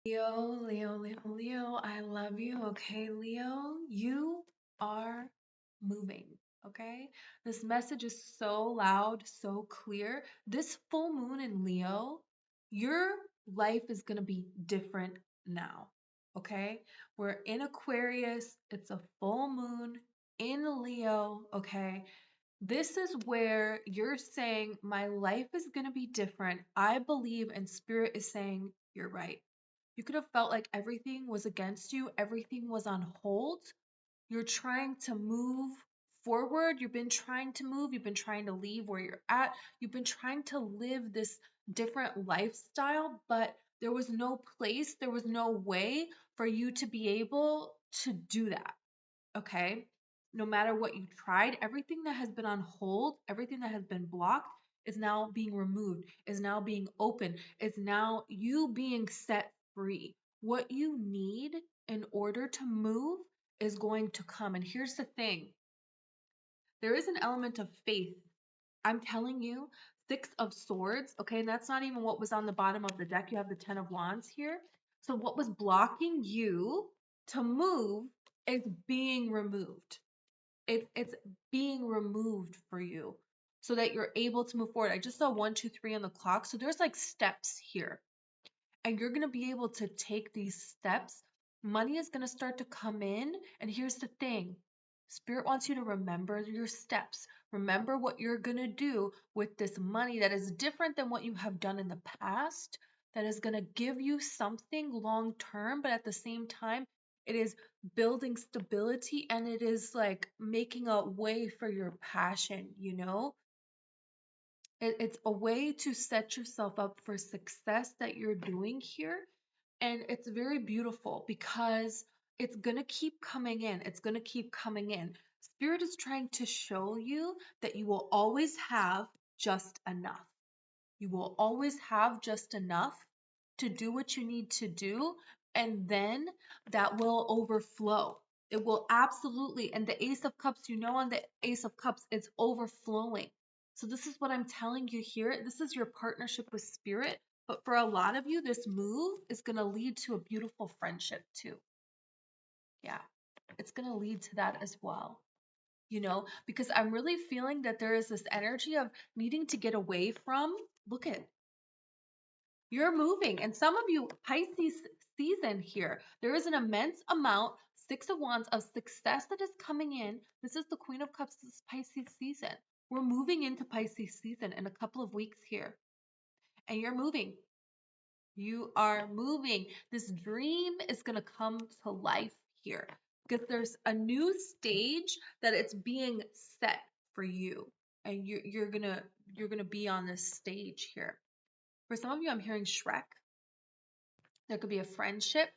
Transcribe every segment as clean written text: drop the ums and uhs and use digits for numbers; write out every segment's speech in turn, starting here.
Leo, Leo, Leo, Leo, I love you. Okay, Leo, you are moving. Okay, this message is so loud, so clear. This full moon in Leo, your life is going to be different now. Okay, we're in Aquarius, it's a full moon in Leo. Okay, this is where you're saying, my life is going to be different. I believe, and spirit is saying, you're right. You could have felt like everything was against you, everything was on hold. You're trying to move forward. You've been trying to move. You've been trying to leave where you're at. You've been trying to live this different lifestyle, but there was no place, there was no way for you to be able to do that. Okay. No matter what you tried, everything that has been on hold, everything that has been blocked is now being removed, is now being open, is now you being set free. What you need in order to move is going to come. And here's the thing, there is an element of faith. I'm telling you, Six of Swords, okay, and that's not even what was on the bottom of the deck. You have the Ten of Wands here. So, what was blocking you to move is being removed. It's being removed for you so that you're able to move forward. I just saw 1, 2, 3 on the clock. So, there's like steps here, and you're going to be able to take these steps. Money is going to start to come in. And here's the thing, Spirit wants you to remember your steps. Remember what you're going to do with this money that is different than what you have done in the past, that is going to give you something long term, but at the same time, it is building stability and it is like making a way for your passion, you know? It's a way to set yourself up for success that you're doing here. And it's very beautiful because it's going to keep coming in. It's going to keep coming in. Spirit is trying to show you that you will always have just enough. You will always have just enough to do what you need to do. And then that will overflow. It will absolutely. And the Ace of Cups, you know, on the Ace of Cups, it's overflowing. So this is what I'm telling you here. This is your partnership with Spirit. But for a lot of you, this move is going to lead to a beautiful friendship too. Yeah, it's going to lead to that as well. You know, because I'm really feeling that there is this energy of needing to get away from, look at, you're moving. And some of you, Pisces season here, there is an immense amount, Six of Wands, of success that is coming in. This is the Queen of Cups, this is Pisces season. We're moving into Pisces season in a couple of weeks here. And you're moving. You are moving. This dream is going to come to life here because there's a new stage that it's being set for you. And you're gonna be on this stage here. For some of you, I'm hearing Shrek. There could be a friendship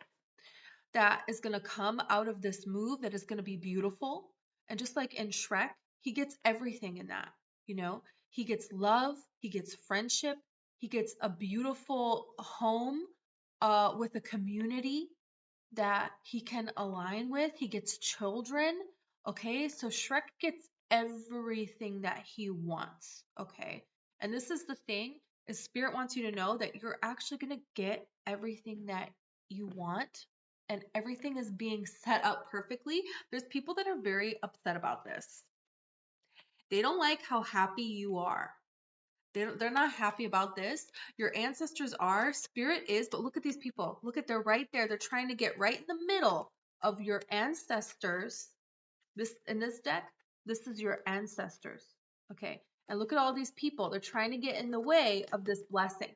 that is going to come out of this move that is going to be beautiful. And just like in Shrek, he gets everything in that, you know? He gets love, he gets friendship, he gets a beautiful home with a community that he can align with. He gets children, okay? So Shrek gets everything that he wants, okay? And this is the thing, is Spirit wants you to know that you're actually going to get everything that you want and everything is being set up perfectly. There's people that are very upset about this. They don't like how happy you are. They're not happy about this. Your ancestors are, Spirit is, but look at these people. Look at, they're right there. They're trying to get right in the middle of your ancestors. This in this deck, this is your ancestors. Okay. And look at all these people. They're trying to get in the way of this blessing.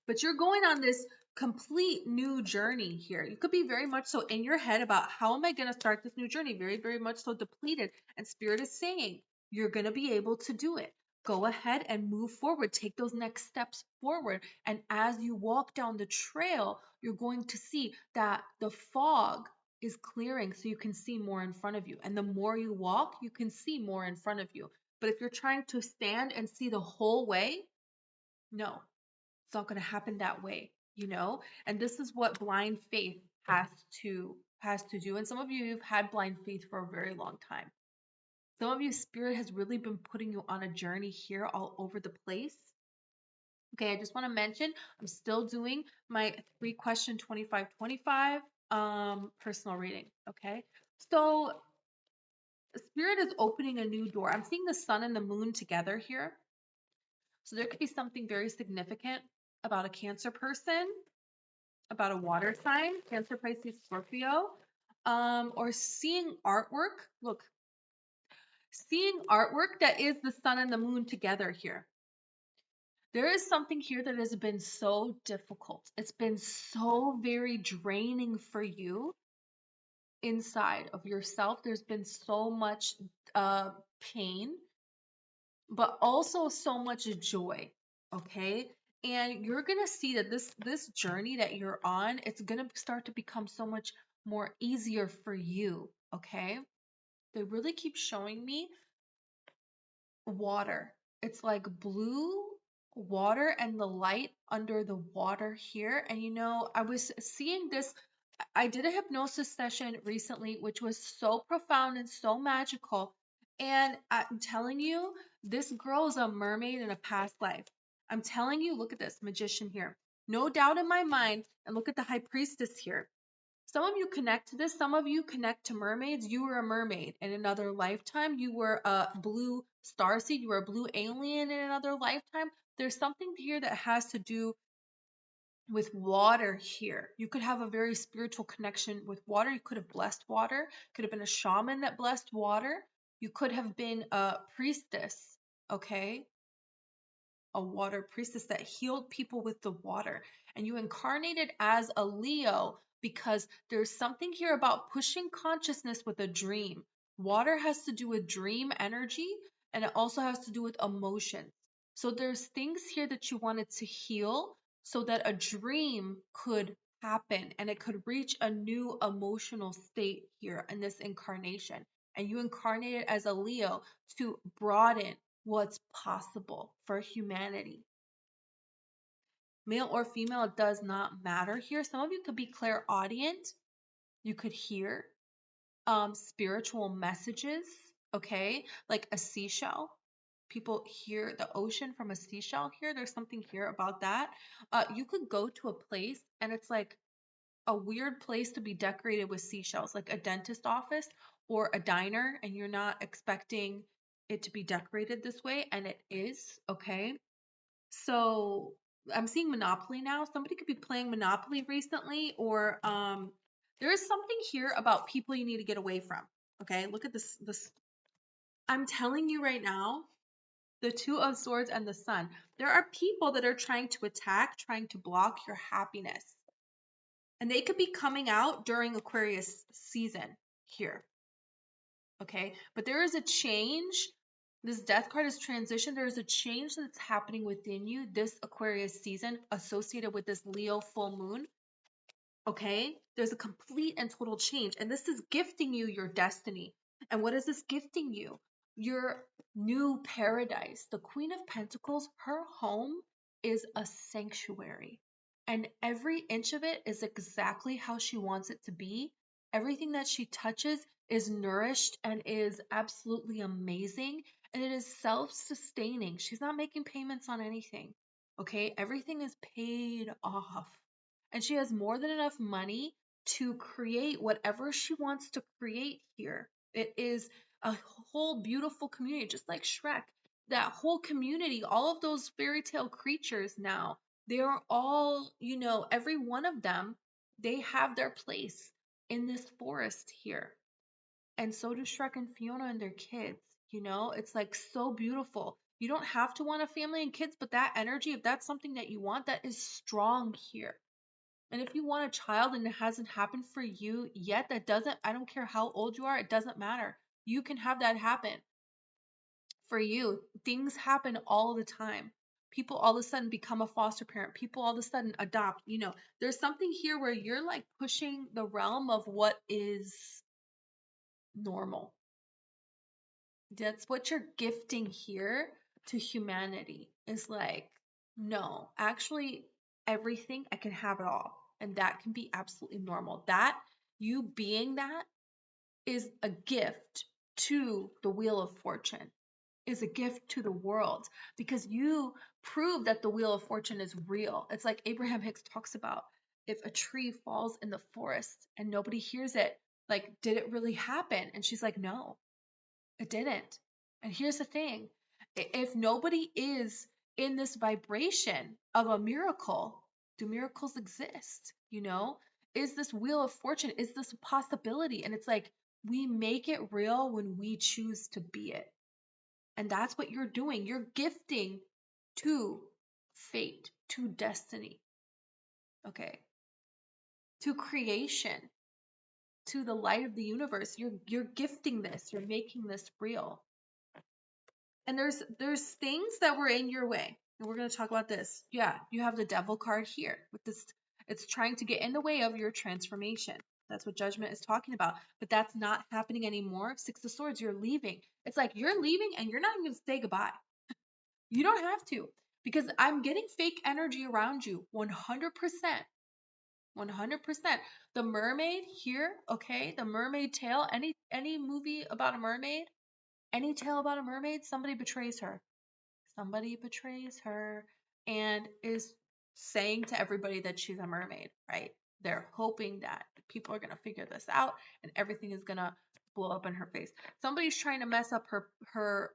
But you're going on this complete new journey here. You could be very much so in your head about how am I going to start this new journey? Very, very much so depleted. And Spirit is saying you're going to be able to do it. Go ahead and move forward. Take those next steps forward. And as you walk down the trail, you're going to see that the fog is clearing so you can see more in front of you. And the more you walk, you can see more in front of you. But if you're trying to stand and see the whole way, no, it's not going to happen that way, you know? And this is what blind faith has to do. And some of you have had blind faith for a very long time. Some of you, Spirit has really been putting you on a journey here all over the place. Okay, I just want to mention I'm still doing my 3-question 25-25 personal reading. Okay, so Spirit is opening a new door. I'm seeing the sun and the moon together here. So there could be something very significant about a Cancer person, about a water sign, Cancer, Pisces, Scorpio, or seeing artwork. Look, seeing artwork that is the sun and the moon together here. There is something here that has been so difficult. It's been so very draining for you inside of yourself. There's been so much uh, pain, but also so much joy. Okay. And you're gonna see that this journey that you're on, it's gonna start to become so much more easier for you. Okay. They really keep showing me water. It's like blue water and the light under the water here. And I was seeing this. I did a hypnosis session recently, which was so profound and so magical. And I'm telling you, this girl is a mermaid in a past life. I'm telling you, look at this magician here. No doubt in my mind. And look at the high priestess here. Some of you connect to this. Some of you connect to mermaids. You were a mermaid in another lifetime. You were a blue starseed. You were a blue alien in another lifetime. There's something here that has to do with water here. You could have a very spiritual connection with water. You could have blessed water. Could have been a shaman that blessed water. You could have been a priestess, okay? A water priestess that healed people with the water. And you incarnated as a Leo because there's something here about pushing consciousness with a dream. Water has to do with dream energy, and it also has to do with emotions. So there's things here that you wanted to heal so that a dream could happen and it could reach a new emotional state here in this incarnation. And you incarnated as a Leo to broaden what's possible for humanity. Male or female, it does not matter here. Some of you could be clairaudient. You could hear spiritual messages, okay? Like a seashell. People hear the ocean from a seashell here. There's something here about that. You could go to a place and it's like a weird place to be decorated with seashells, like a dentist office or a diner, and you're not expecting it to be decorated this way, and it is, okay? So I'm seeing Monopoly now. Somebody could be playing Monopoly recently, or there is something here about people you need to get away from. Okay, look at this. I'm telling you right now, the Two of Swords and the Sun. There are people that are trying to attack, trying to block your happiness. And they could be coming out during Aquarius season here. Okay, but there is a change. This death card is transition. There is a change that's happening within you this Aquarius season associated with this Leo full moon. Okay, there's a complete and total change, and this is gifting you your destiny. And what is this gifting you? Your new paradise. The Queen of Pentacles, her home is a sanctuary, and every inch of it is exactly how she wants it to be. Everything that she touches is nourished and is absolutely amazing, and it is self-sustaining. She's not making payments on anything. Okay, everything is paid off, and she has more than enough money to create whatever she wants to create here. It is a whole beautiful community, just like Shrek. That whole community, all of those fairy tale creatures now, they are all, every one of them, they have their place in this forest here. And so do Shrek and Fiona and their kids. It's like so beautiful. You don't have to want a family and kids, but that energy, if that's something that you want, that is strong here. And if you want a child and it hasn't happened for you yet, I don't care how old you are, it doesn't matter. You can have that happen for you. Things happen all the time. People all of a sudden become a foster parent. People all of a sudden adopt. There's something here where you're like pushing the realm of what is normal. That's what you're gifting here to humanity is like, no, actually, everything, I can have it all. And that can be absolutely normal. That, you being that, is a gift to the Wheel of Fortune, is a gift to the world, because you prove that the Wheel of Fortune is real. It's like Abraham Hicks talks about, if a tree falls in the forest and nobody hears it, like, did it really happen? And she's like, no, it didn't. And here's the thing, if nobody is in this vibration of a miracle, do miracles exist? You know, is this Wheel of Fortune, is this a possibility? And it's like, we make it real when we choose to be it. And that's what you're doing. You're gifting to fate, to destiny, okay, to creation, to the light of the universe. You're gifting this. You're making this real. And there's things that were in your way. And we're going to talk about this. Yeah, you have the devil card here with this. It's trying to get in the way of your transformation. That's what judgment is talking about. But that's not happening anymore. Six of Swords, you're leaving. It's like you're leaving and you're not even going to say goodbye. You don't have to, because I'm getting fake energy around you 100%. 100%. The mermaid here, okay? The mermaid tale, any movie about a mermaid, any tale about a mermaid, somebody betrays her. Somebody betrays her and is saying to everybody that she's a mermaid, right? They're hoping that people are going to figure this out and everything is going to blow up in her face. Somebody's trying to mess up her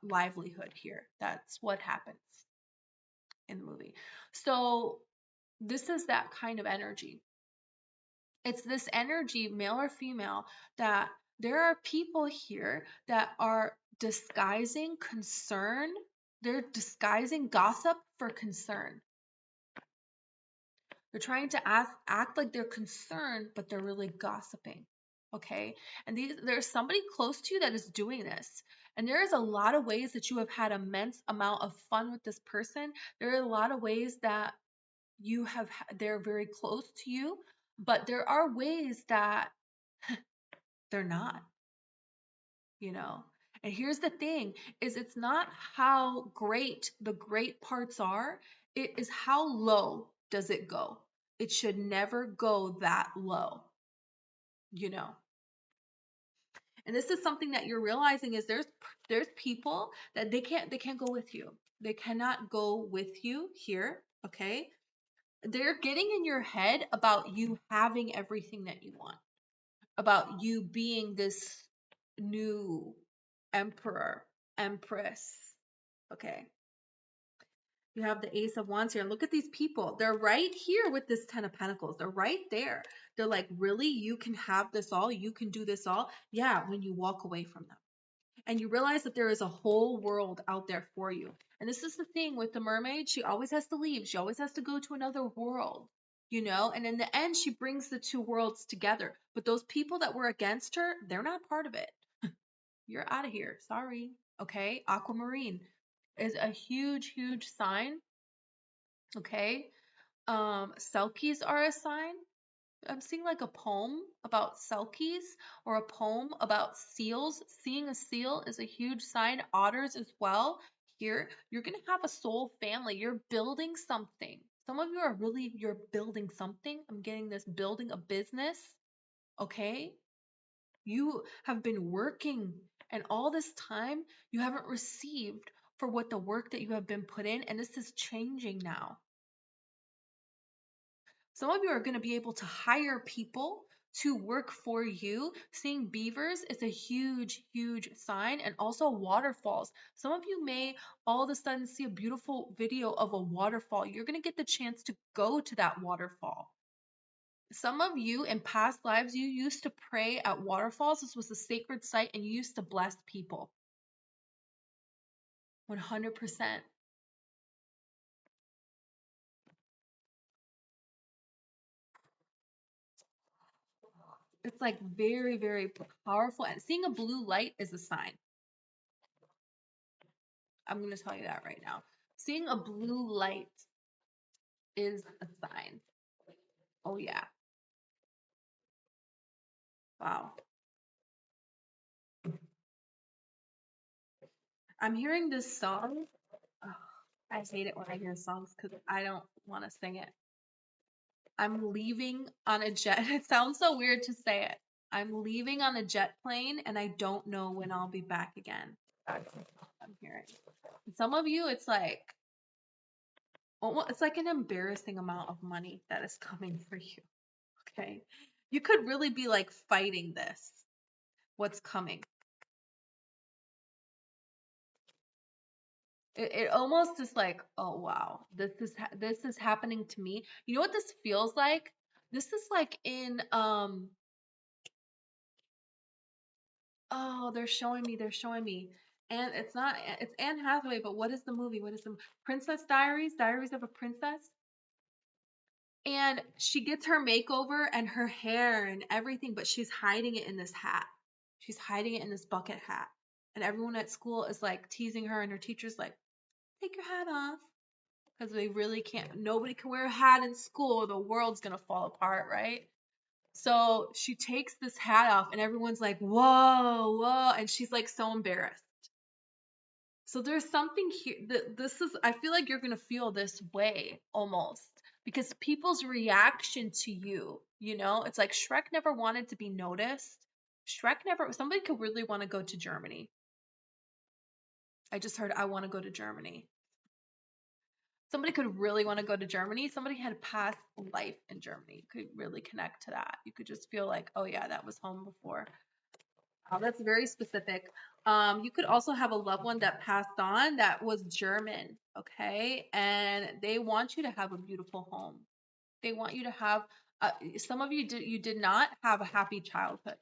livelihood here. That's what happens in the movie. So this is that kind of energy. It's this energy, male or female, that there are people here that are disguising concern. They're disguising gossip for concern. They're trying to act like they're concerned, but they're really gossiping. Okay? And there's somebody close to you that is doing this. And there is a lot of ways that you have had immense amount of fun with this person. There are a lot of ways that they're very close to you, but there are ways that they're not, you know. And here's the thing, is it's not how great the great parts are, it is how low does it go. It should never go that low, you know. And this is something that you're realizing, is there's people that they can't go with you. They cannot go with you here, okay? They're getting in your head about you having everything that you want, about you being this new emperor, empress. Okay. You have the Ace of Wands here. And look at these people. They're right here with this Ten of Pentacles. They're right there. They're like, really? You can have this all? You can do this all? Yeah, when you walk away from them. And you realize that there is a whole world out there for you. And this is the thing with the mermaid. She always has to leave. She always has to go to another world, you know? And in the end, she brings the two worlds together. But those people that were against her, they're not part of it. You're out of here. Sorry. Okay? Aquamarine is a huge, huge sign. Okay? Selkies are a sign. I'm seeing like a poem about selkies or a poem about seals. Seeing a seal is a huge sign. Otters as well. Here, you're going to have a soul family. You're building something. Some of you are really, you're building something. I'm getting this, building a business. Okay? You have been working, and all this time you haven't received for what the work that you have been put in, and this is changing now. Some of you are going to be able to hire people to work for you. Seeing beavers is a huge, huge sign, and also waterfalls. Some of you may all of a sudden see a beautiful video of a waterfall. You're going to get the chance to go to that waterfall. Some of you in past lives, you used to pray at waterfalls. This was a sacred site, and you used to bless people. 100%. It's like very, very powerful. And seeing a blue light is a sign. I'm going to tell you that right now. Seeing a blue light is a sign. Oh, yeah. Wow. I'm hearing this song. Oh, I hate it when I hear songs because I don't want to sing it. I'm leaving on a jet. It sounds so weird to say it. I'm leaving on a jet plane and I don't know when I'll be back again. That's what I'm hearing. And some of you, it's like almost, it's like an embarrassing amount of money that is coming for you. Okay. You could really be like fighting this, what's coming. It almost is like, oh wow, this is happening to me. You know what this feels like? This is like in oh, they're showing me. And it's not, it's Anne Hathaway, but what is the movie? What is the Princess Diaries? Diaries of a Princess? And she gets her makeover and her hair and everything, but she's hiding it in this hat. She's hiding it in this bucket hat. And everyone at school is like teasing her, and her teacher's like, take your hat off. Because they really can't, nobody can wear a hat in school. The world's going to fall apart, right? So she takes this hat off, and everyone's like, whoa, whoa. And she's like so embarrassed. So there's something here that this is, I feel like you're going to feel this way almost because people's reaction to you, it's like Shrek never wanted to be noticed. Shrek never, somebody could really want to go to Germany. I just heard I want to go to Germany. Somebody could really want to go to Germany. Somebody had a past life in Germany. You could really connect to that. You could just feel like, oh yeah, that was home before. That's very specific. You could also have a loved one that passed on that was German, okay? And they want you to have a beautiful home. They want you to have, some of you did not have a happy childhood.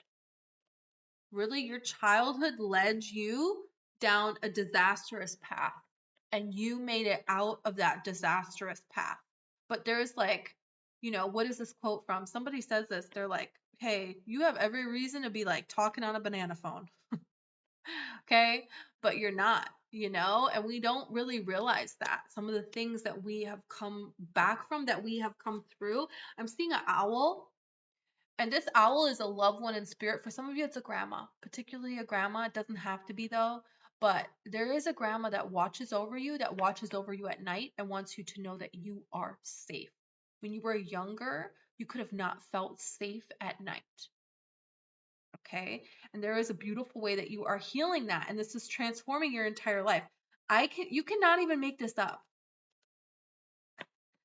Really, your childhood led you down a disastrous path, and you made it out of that disastrous path. But there's like, what is this quote from? Somebody says this. They're like, hey, you have every reason to be like talking on a banana phone. Okay. But you're not, and we don't really realize that some of the things that we have come back from, that we have come through. I'm seeing an owl. And this owl is a loved one in spirit. For some of you, it's a grandma, particularly a grandma. It doesn't have to be though. But there is a grandma that watches over you, at night and wants you to know that you are safe. When you were younger, you could have not felt safe at night. Okay. And there is a beautiful way that you are healing that. And this is transforming your entire life. You cannot even make this up.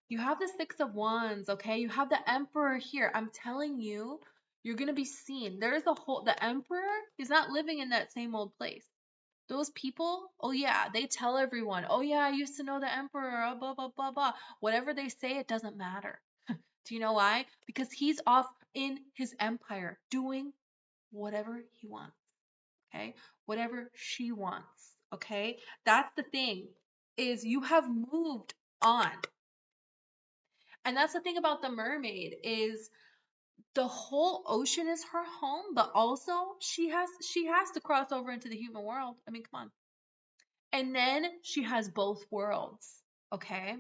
You have the Six of Wands, okay? You have the Emperor here. I'm telling you, you're going to be seen. The Emperor is not living in that same old place. Those people, oh yeah, they tell everyone, oh yeah, I used to know the Emperor, blah, blah, blah, blah. Whatever they say, it doesn't matter. Do you know why? Because he's off in his empire doing whatever he wants, okay? Whatever she wants, okay? That's the thing, is you have moved on. And that's the thing about the mermaid, is the whole ocean is her home, but also she has to cross over into the human world. I mean, come on. And then she has both worlds, okay?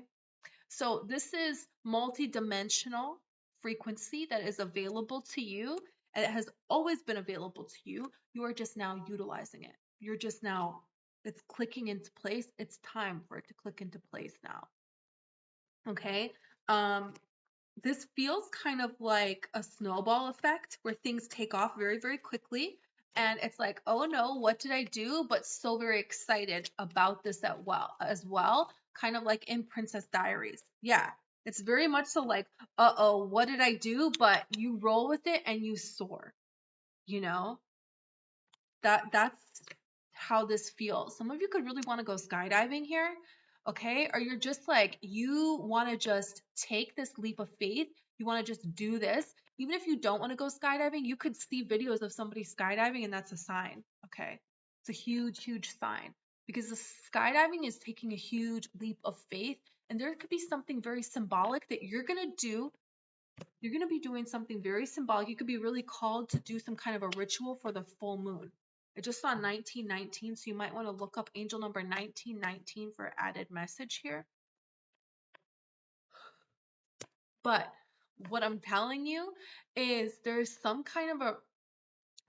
So this is multi-dimensional frequency that is available to you, and it has always been available to you. You are just now utilizing it. It's clicking into place. It's time for it to click into place now. Okay? This feels kind of like a snowball effect where things take off very, very quickly. And it's like, oh no, what did I do? But so very excited about this as well. Kind of like in Princess Diaries. Yeah, it's very much so like, uh-oh, what did I do? But you roll with it and you soar, you know? That's how this feels. Some of you could really want to go skydiving here, okay? Or you're just like, you want to just take this leap of faith. You want to just do this. Even if you don't want to go skydiving, you could see videos of somebody skydiving, and that's a sign, okay? It's a huge, huge sign, because the skydiving is taking a huge leap of faith, and there could be something very symbolic that you're going to do. You're going to be doing something very symbolic. You could be really called to do some kind of a ritual for the full moon. I just saw 1919, so you might want to look up angel number 1919 for added message here. But what I'm telling you is there's some kind of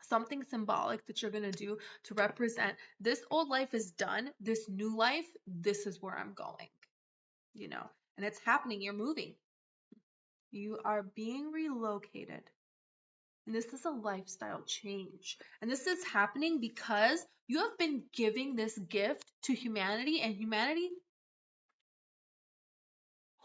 something symbolic that you're going to do to represent this old life is done, this new life, this is where I'm going, and it's happening. You're moving. You are being relocated. And this is a lifestyle change. And this is happening because you have been giving this gift to humanity, and humanity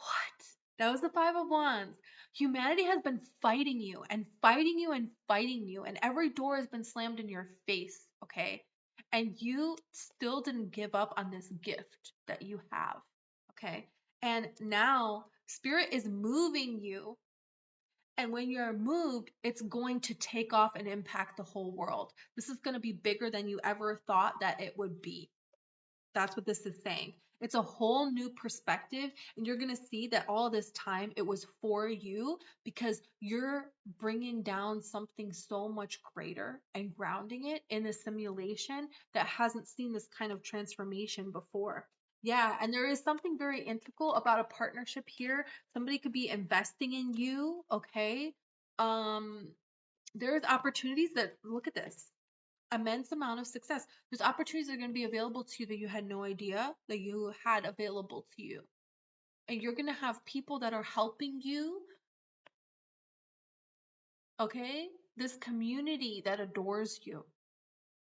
What? That was the Five of Wands. Humanity has been fighting you and fighting you and fighting you, and every door has been slammed in your face, okay? And you still didn't give up on this gift that you have, okay? And now Spirit is moving you, and when you're moved, it's going to take off and impact the whole world. This is going to be bigger than you ever thought that it would be. That's what this is saying. It's a whole new perspective, and you're going to see that all this time it was for you because you're bringing down something so much greater and grounding it in a simulation that hasn't seen this kind of transformation before. Yeah, and there is something very integral about a partnership here. Somebody could be investing in you, okay? Um, there's opportunities that, look at this, immense amount of success. There's opportunities that are going to be available to you that you had no idea that you had available to you. And you're going to have people that are helping you, okay? This community that adores you.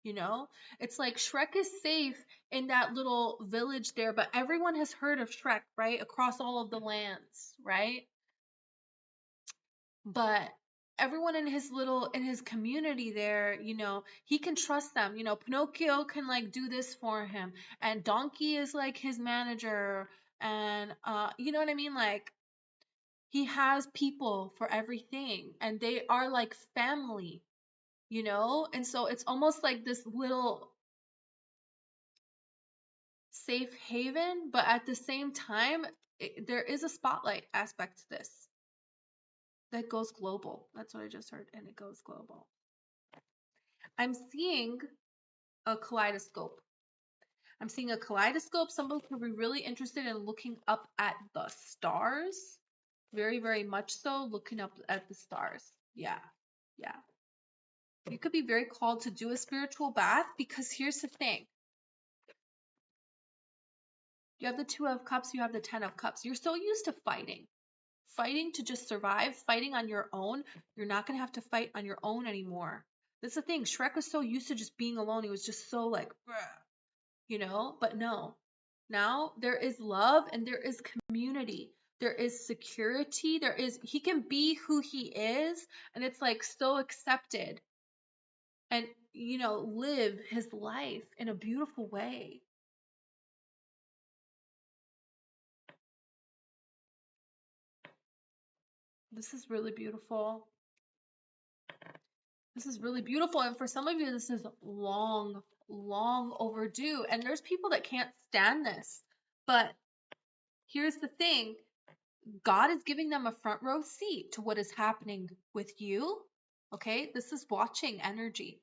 You know, it's like Shrek is safe in that little village there, but everyone has heard of Shrek, right? Across all of the lands, right? But everyone in his community there, you know, he can trust them. You know, Pinocchio can like do this for him, and Donkey is like his manager, and you know what I mean? Like he has people for everything, and they are like family, you know? And so it's almost like this little safe haven, but at the same time, there is a spotlight aspect to this that goes global. That's what I just heard, and it goes global. I'm seeing a kaleidoscope. I'm seeing a kaleidoscope. Somebody could be really interested in looking up at the stars. Very, very much so, looking up at the stars. Yeah, yeah. You could be very called to do a spiritual bath because here's the thing. You have the Two of Cups, you have the Ten of Cups. You're so used to fighting. Fighting to just survive, fighting on your own. You're not going to have to fight on your own anymore. That's the thing. Shrek was so used to just being alone. He was just so like, you know, but no. Now there is love and there is community. There is security. He can be who he is, and it's like so accepted, and, you know, live his life in a beautiful way. This is really beautiful. This is really beautiful. And for some of you, this is long, long overdue. And there's people that can't stand this. But here's the thing, God is giving them a front row seat to what is happening with you. Okay, this is watching energy.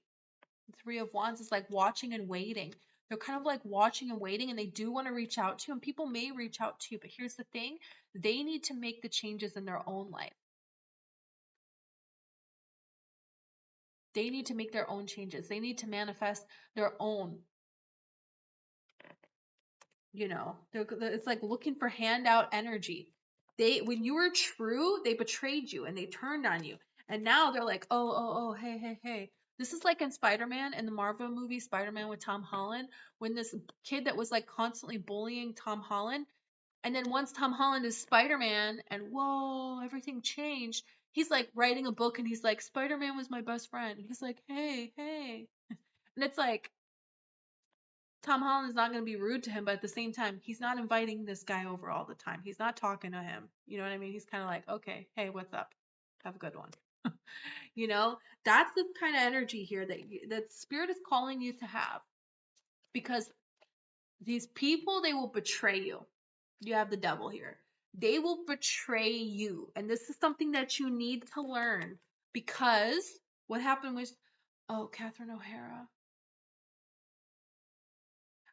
The Three of Wands is like watching and waiting. They're kind of like watching and waiting, and they do want to reach out to you, and people may reach out to you. But here's the thing, they need to make the changes in their own life. They need to make their own changes. They need to manifest their own, you know, it's like looking for handout energy. When you were true, they betrayed you and they turned on you. And now they're like, oh, hey, hey, hey. This is like in Spider-Man, in the Marvel movie, Spider-Man with Tom Holland, when this kid that was like constantly bullying Tom Holland, and then once Tom Holland is Spider-Man and whoa, everything changed, he's like writing a book and he's like, Spider-Man was my best friend. And he's like, hey, hey. And it's like, Tom Holland is not going to be rude to him, but at the same time, he's not inviting this guy over all the time. He's not talking to him. You know what I mean? He's kind of like, okay, hey, what's up? Have a good one. You know, that's the kind of energy here that Spirit is calling you to have, because these people, they will betray you. You have the Devil here. They will betray you, and this is something that you need to learn, because what happened was, oh, Catherine O'Hara.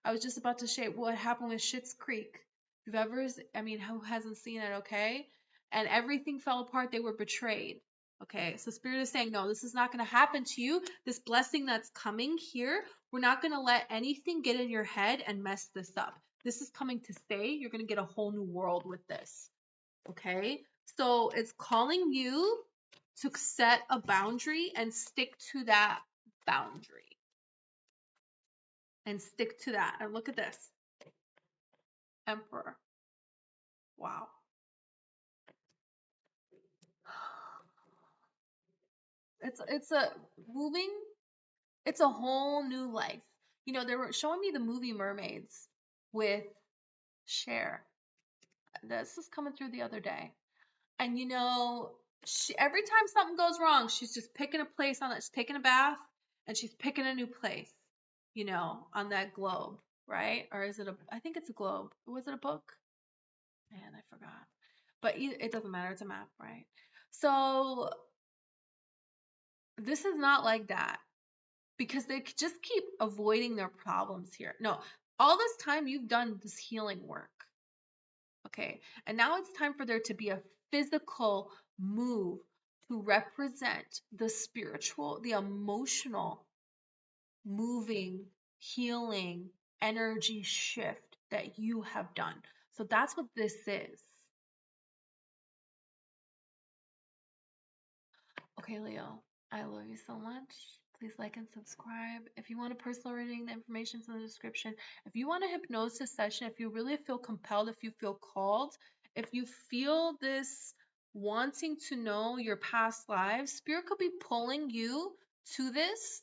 I was just about to say what happened with Schitt's Creek. If you've ever, I mean, who hasn't seen it, okay? And everything fell apart. They were betrayed. Okay, so Spirit is saying, no, this is not going to happen to you. This blessing that's coming here, we're not going to let anything get in your head and mess this up. This is coming to stay. You're going to get a whole new world with this. Okay, so it's calling you to set a boundary and stick to that boundary. And stick to that. And look at this. Emperor. Wow. It's a moving. It's a whole new life. You know, they were showing me the movie Mermaids with Cher. This is coming through the other day. And you know, every time something goes wrong, she's just picking a place on it. She's taking a bath and she's picking a new place, you know, on that globe, right? Or is it a, I think it's a globe. Was it a book? Man, I forgot. But it doesn't matter. It's a map, right? So this is not like that because they just keep avoiding their problems here. No, all this time you've done this healing work. Okay. And now it's time for there to be a physical move to represent the spiritual, the emotional, moving, healing energy shift that you have done. So that's what this is. Okay, Leo, I love you so much. Please like and subscribe. If you want a personal reading, the information's in the description. If you want a hypnosis session, if you really feel compelled, if you feel called, if you feel this wanting to know your past lives, Spirit could be pulling you to this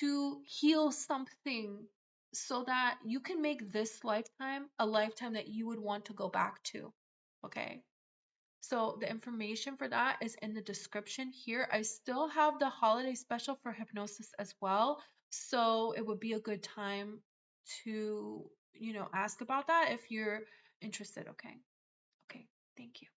to heal something so that you can make this lifetime a lifetime that you would want to go back to. Okay? So the information for that is in the description here. I still have the holiday special for hypnosis as well. So it would be a good time to, you know, ask about that if you're interested. Okay. Okay. Thank you.